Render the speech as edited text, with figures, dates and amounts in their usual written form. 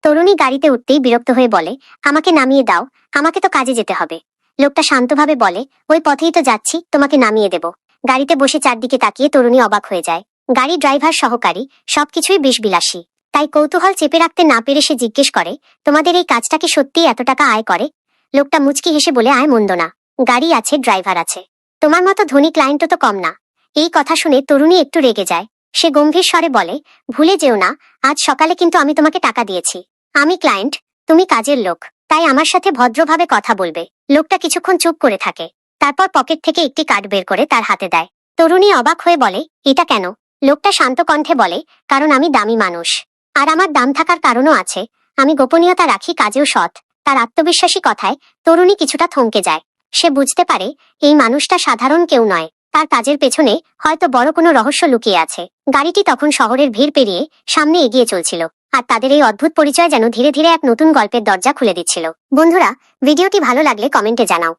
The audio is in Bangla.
তরুণী গাড়িতে উঠতেই বিরক্ত হয়ে বলে, আমাকে নামিয়ে দাও, আমাকে তো কাজে যেতে হবে। লোকটা শান্তভাবে বলে, ওই পথেই তো যাচ্ছি, তোমাকে নামিয়ে দেব। গাড়িতে বসে চারদিকে তাকিয়ে তরুণী অবাক হয়ে যায়। গাড়ি, ড্রাইভার, সহকারী সবকিছুই বেশ বিলাসী। তাই কৌতূহল চেপে রাখতে না পেরে সে জিজ্ঞেস করে, তোমাদের এই কাজটা কি সত্যিই এত টাকা আয় করে? লোকটা মুচকি হেসে বলে, আয় মন্দ না, গাড়ি আছে, ড্রাইভার আছে, তোমার মতো ধনী ক্লায়েন্টও তো কম না। এই কথা শুনে তরুণী একটু রেগে যায়। সে গম্ভীর স্বরে বলে, ভুলে যেও না, আজ সকালে কিন্তু আমি তোমাকে টাকা দিয়েছি। আমি ক্লায়েন্ট, তুমি কাজের লোক, তাই আমার সাথে ভদ্রভাবে কথা বলবে। লোকটা কিছুক্ষণ চুপ করে থাকে, তারপর পকেট থেকে একটি কার্ড বের করে তার হাতে দেয়। তরুণী অবাক হয়ে বলে, এটা কেন? লোকটা শান্ত কণ্ঠে বলে, কারণ আমি দামি মানুষ, আর আমার দাম থাকার কারণও আছে। আমি গোপনীয়তা রাখি, কাজেও সৎ। তার আত্মবিশ্বাসী কথায় তরুণী কিছুটা থমকে যায়। সে বুঝতে পারে এই মানুষটা সাধারণ কেউ নয়, তার কাজের পেছনে হয়তো বড় কোনো রহস্য লুকিয়ে আছে। গাড়িটি তখন শহরের ভিড় পেরিয়ে সামনে এগিয়ে চলছিল, আর তাদের এই অদ্ভুত পরিচয় যেন ধীরে ধীরে এক নতুন গল্পের দরজা খুলে দিচ্ছিল। বন্ধুরা, ভিডিওটি ভালো লাগলে কমেন্টে জানাও।